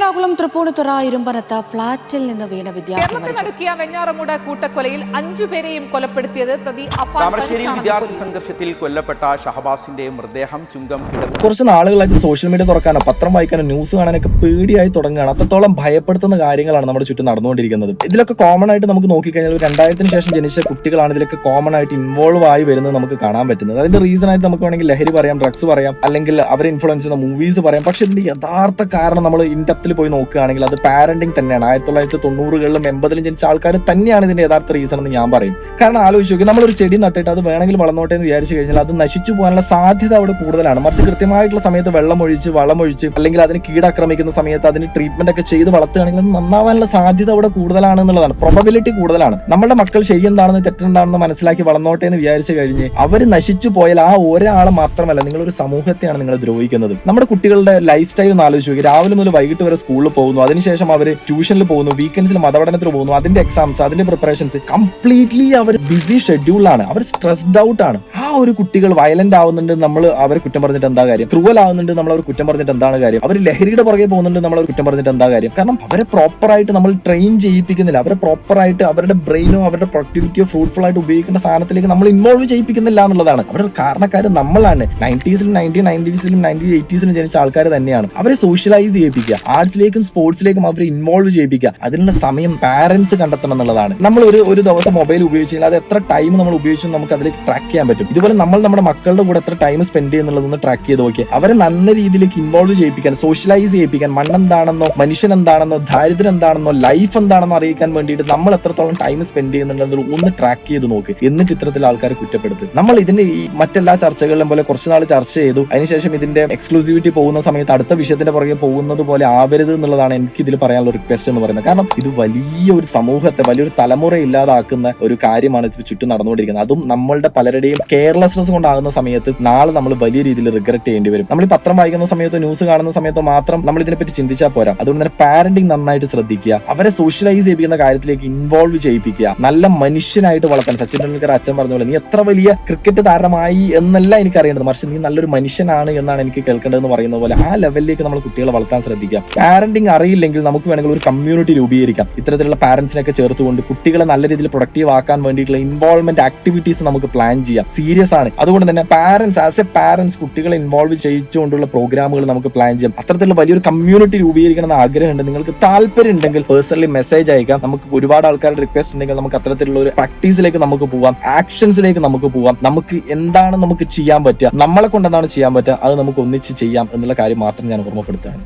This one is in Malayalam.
എറണാകുളം തൃപ്പൂണിത്തുറ ഇരുമ്പനത്ത് ഫ്ളാറ്റിൽ നിന്ന് വീണ കേരളത്തിൽ നടക്കിയ വെഞ്ഞാറമൂട് കൂട്ടക്കൊലയിൽ 5 പേരെയും കൊലപ്പെടുത്തിയത് പ്രതി താമരശ്ശേരി വിദ്യാർത്ഥി സംഘർഷത്തിൽ കൊല്ലപ്പെട്ട ഷഹബാസിന്റെ മൃതദേഹം ചുങ്കം കുറച്ച് നാളുകളായിട്ട് സോഷ്യൽ മീഡിയ തുറക്കാനോ പത്രം വായിക്കാനോ ന്യൂസ് കാണാനൊക്കെ പേടിയായി തുടങ്ങുകയാണ്. അത്രത്തോളം ഭയപ്പെടുത്തുന്ന കാര്യങ്ങളാണ് നമ്മുടെ ചുറ്റും നടന്നുകൊണ്ടിരിക്കുന്നത്. ഇതിലൊക്കെ കോമൺ ആയിട്ട് നമുക്ക് നോക്കിക്കഴിഞ്ഞാൽ 2000-ന് ശേഷം ജനിച്ച കുട്ടികളാണ് ഇതിലൊക്കെ കോമൺ ആയിട്ട് ഇൻവോൾവ് ആയി വരുന്നത് നമുക്ക് കാണാൻ പറ്റുന്നത്. അതിന്റെ റീസൺ ആയിട്ട് നമുക്ക് വേണമെങ്കിൽ ലഹരി പറയാം, ഡ്രഗ്സ് പറയാം, അല്ലെങ്കിൽ അവരെ ഇൻഫ്ലുവൻസ് ചെയ്യുന്ന മൂവീസ് പറയാം. പക്ഷെ ഇതിന്റെ യഥാർത്ഥ കാരണം നമ്മൾ ഇൻഡെപ്തിൽ പോയി നോക്കുകയാണെങ്കിൽ അത് പാരന്റിങ് തന്നെയാണ്. 1990-കളിലും 80-ലും ജനിച്ച ആൾക്കാർ തന്നെയാണ് ഇതിന്റെ യഥാർത്ഥ റീസൺ എന്ന് ഞാൻ പറയും. കാരണം ആലോചിച്ച് നോക്കി, നമ്മളൊരു ചെടി നട്ടിട്ട് അത് വേണമെങ്കിൽ വളർന്നോട്ടെ എന്ന് വിചാരിച്ചു കഴിഞ്ഞാൽ അത് നശിച്ചു പോകാനുള്ള സാധ്യത അവിടെ കൂടുതലാണ്. മറിച്ച് കൃത്യമായിട്ടുള്ള സമയത്ത് വെള്ളമൊഴിച്ച് വളമൊഴിച്ച് അല്ലെങ്കിൽ അതിന് കീടാക്രമിക്കുന്ന സമയത്ത് അതിന് ട്രീറ്റ്മെന്റ് ഒക്കെ ചെയ്ത് വളർത്തുകയാണെങ്കിൽ അത് നന്നാവാനുള്ള സാധ്യത അവിടെ കൂടുതലാണ് എന്നുള്ളതാണ്. പ്രോബബിലിറ്റി കൂടുതലാണ്. നമ്മുടെ മക്കൾ ശരിയെന്താണെന്ന് തെറ്റെന്താണെന്ന് മനസ്സിലാക്കി വളർന്നോട്ടെ എന്ന് വിചാരിച്ചു കഴിഞ്ഞ് അവർ നശിച്ചു പോയാൽ ആ ഒരാളെ മാത്രമല്ല, നിങ്ങളൊരു സമൂഹത്തെയാണ് നിങ്ങൾ ദ്രോഹിക്കുന്നത്. നമ്മുടെ കുട്ടികളുടെ ലൈഫ് സ്റ്റൈൽ ഒന്ന് ആലോചിച്ച് നോക്കി. രാവിലെ മുതൽ വൈകിട്ട് വരെ സ്കൂളിൽ പോകുന്നു, അതിനുശേഷം അവർ ട്യൂഷനിൽ പോകുന്നു, വീക്കെൻഡ്സിൽ മതപഠനത്തിന് പോകുന്നു, അതിന്റെ എക്സാംസ്, അതിന്റെ പ്രിപ്പറേഷൻസ്, കംപ്ലീറ്റ്ലി അവർ ബിസി ഷെഡ്യൂളാണ്. അവർ സ്ട്രെസ്ഡ് ഔട്ട് ആണ്. ആ ഒരു കുട്ടികൾ വയലന്റ് ആവുന്നുണ്ട്, നമ്മൾ അവരെ കുറ്റം പറഞ്ഞിട്ട് എന്താ കാര്യം? ക്രൂവൽ ആവുന്നുണ്ട്, നമ്മൾ അവർ കുറ്റം പറഞ്ഞിട്ട് എന്താണ് കാര്യം? അവർ ലഹരിയുടെ പുറകെ പോകുന്നുണ്ട്, നമ്മൾ അവർ കുറ്റം പറഞ്ഞിട്ട് എന്താ കാര്യം? കാരണം അവരെ പ്രോപ്പറായിട്ട് നമ്മൾ ട്രെയിൻ ചെയ്യിപ്പിക്കുന്നില്ല. അവരെ പ്രോപ്പറായിട്ട് അവരുടെ ബ്രെയിനോ അവരുടെ പ്രൊഡക്ടിവിറ്റിയോ ഫ്രൂട്ട്ഫുൾ ആയിട്ട് ഉപയോഗിക്കേണ്ട സാധനത്തിലേക്ക് നമ്മൾ ഇൻവോൾവ് ചെയ്യിപ്പിക്കുന്നില്ല എന്നുള്ളതാണ്. അവരുടെ കാരണക്കാർ നമ്മളാണ്. 90-ലും 1990-ലും 1980-ലും ജനിച്ച ആൾക്കാർ തന്നെയാണ്. അവരെ സോഷ്യലൈസ് ചെയ്യിപ്പിക്കുക, ആർട്സിലേക്കും സ്പോർട്സിലേക്കും അവരെ ഇൻവോൾവ് ചെയ്യിപ്പിക്കുക. അതിനുള്ള സമയം പാരന്റ്സ് കണ്ടെത്തണം എന്നുള്ളതാണ്. നമ്മൾ ഒരു ദിവസം മൊബൈൽ ഉപയോഗിച്ചാൽ അത് എത്ര ടൈം നമ്മൾ ഉപയോഗിച്ചു നമുക്ക് അതിലേക്ക് ട്രാക്ക് ചെയ്യാൻ പറ്റും. ഇതുപോലെ നമ്മൾ നമ്മുടെ മക്കളുടെ കൂടെ എത്ര ടൈം സ്പെൻഡ് ചെയ്യുന്നുള്ളതൊന്ന് ട്രാക്ക് ചെയ്ത് നോക്കിയാൽ അവരെ നല്ല രീതിയിലേക്ക് ഇൻവോൾവ് ചെയ്യിപ്പിക്കാൻ, സോഷ്യലൈസ് ചെയ്യിപ്പിക്കാൻ, മണ്ണെന്താണെന്നോ മനുഷ്യൻ എന്താണെന്നോ ദാരിദ്ര്യം എന്താണെന്നോ ലൈഫ് എന്താണെന്നോ അറിയിക്കാൻ വേണ്ടിയിട്ട് നമ്മൾ എത്രത്തോളം ടൈം സ്പെൻഡ് ചെയ്യുന്നുള്ളത് ഒന്ന് ട്രാക്ക് ചെയ്ത് നോക്ക്. എന്നിട്ട് ഇത്തരത്തിൽ ആൾക്കാരെ കുറ്റപ്പെടുത്തും. നമ്മൾ ഇതിന്റെ ഈ മറ്റെല്ലാ ചർച്ചകളിലും പോലെ കുറച്ച് നാൾ ചർച്ച ചെയ്തു, അതിനുശേഷം ഇതിന്റെ എക്സ്ക്ലൂസിവിറ്റി പോകുന്ന സമയത്ത് അടുത്ത വിഷയത്തിന്റെ പുറകെ പോകുന്നത് പോലെ ആവരുത് എന്നുള്ളതാണ് എനിക്ക് ഇതിൽ പറയാനുള്ള റിക്വസ്റ്റ് എന്ന് പറയുന്നത്. കാരണം ഇത് വലിയൊരു സമൂഹത്തെ, വലിയൊരു തലമുറ ഇല്ലാതാക്കുന്ന ഒരു കാര്യമാണ് ഇത് ചുറ്റും നടന്നുകൊണ്ടിരിക്കുന്നത്. അതും നമ്മളുടെ പലരുടെയും കെയർലെസ്നെസ് കൊണ്ടാകുന്ന സമയത്ത് നാളെ നമ്മൾ വലിയ രീതിയിൽ റിഗ്രറ്റ് ചെയ്യേണ്ടി വരും. നമ്മൾ ഈ പത്രം വായിക്കുന്ന സമയത്തോ ന്യൂസ് കാണുന്ന സമയത്തോ മാത്രം നമ്മൾ ഇതിനെപ്പറ്റി ചിന്തിച്ചാൽ പോരാ. അതുകൊണ്ട് തന്നെ പാരന്റിങ് നന്നായിട്ട് ശ്രദ്ധിക്കുക, അവരെ സോഷ്യലൈസ് ചെയ്യിപ്പിക്കുന്ന കാര്യത്തിലേക്ക് ഇൻവോൾവ് ചെയ്യിപ്പിക്കുക, നല്ല മനുഷ്യനായിട്ട് വളർത്താൻ. സച്ചിൻ ടെണ്ടുൽക്കർ അച്ഛൻ പറഞ്ഞ പോലെ നീ എത്ര വലിയ ക്രിക്കറ്റ് താരമായി എന്നല്ല എനിക്ക് അറിയേണ്ടത്, മറിച്ച് നീ നല്ലൊരു മനുഷ്യനാണ് എന്നാണ് എനിക്ക് കേൾക്കേണ്ടതെന്ന് പറയുന്ന പോലെ ആ ലെവലിലേക്ക് നമ്മൾ കുട്ടികളെ വളർത്താൻ ശ്രദ്ധിക്കുക. പാരന്റിങ് അറിയില്ലെങ്കിൽ നമുക്ക് വേണമെങ്കിൽ ഒരു കമ്മ്യൂണിറ്റി രൂപീകരിക്കാം. ഇത്തരത്തിലുള്ള പാരന്റ്സിനൊക്കെ ചേർത്തുകൊണ്ട് കുട്ടികളെ നല്ല രീതിയിൽ പ്രൊഡക്റ്റീവ് ആക്കാൻ വേണ്ടിയിട്ടുള്ള ഇൻവോൾവ്മെന്റ് ആക്ടിവിറ്റീസ് നമുക്ക് പ്ലാൻ ചെയ്യാം. സീരിയസ് ആണ്. അതുകൊണ്ട് തന്നെ പാരന്റ്സ് ആസ് എ പാരന്റ്സ് കുട്ടികളെ ഇൻവോൾവ് ചെയ്യിച്ചുകൊണ്ടുള്ള പ്രോഗ്രാമുകൾ നമുക്ക് പ്ലാൻ ചെയ്യാം. അത്തരത്തിലുള്ള വലിയൊരു കമ്മ്യൂണിറ്റി രൂപീകരിക്കണം എന്ന് ആഗ്രഹമുണ്ട്. നിങ്ങൾക്ക് താല്പര്യം ഉണ്ടെങ്കിൽ പേഴ്സണലി മെസ്സേജ് അയക്കാം. നമുക്ക് ഒരുപാട് ആൾക്കാരുടെ റിക്വസ്റ്റ് ഉണ്ടെങ്കിൽ നമുക്ക് അത്തരത്തിലുള്ള ഒരു പ്രാക്ടീസിലേക്ക് നമുക്ക് പോവാം, ആക്ഷൻസിലേക്ക് നമുക്ക് പോവാം. നമുക്ക് എന്താണ് നമുക്ക് ചെയ്യാൻ പറ്റുക, നമ്മളെ കൊണ്ട് എന്താണ് ചെയ്യാൻ പറ്റുക, അത് നമുക്ക് ഒന്നിച്ച് ചെയ്യാം എന്നുള്ള കാര്യം മാത്രം ഞാൻ ഓർമ്മപ്പെടുത്തുകയാണ്.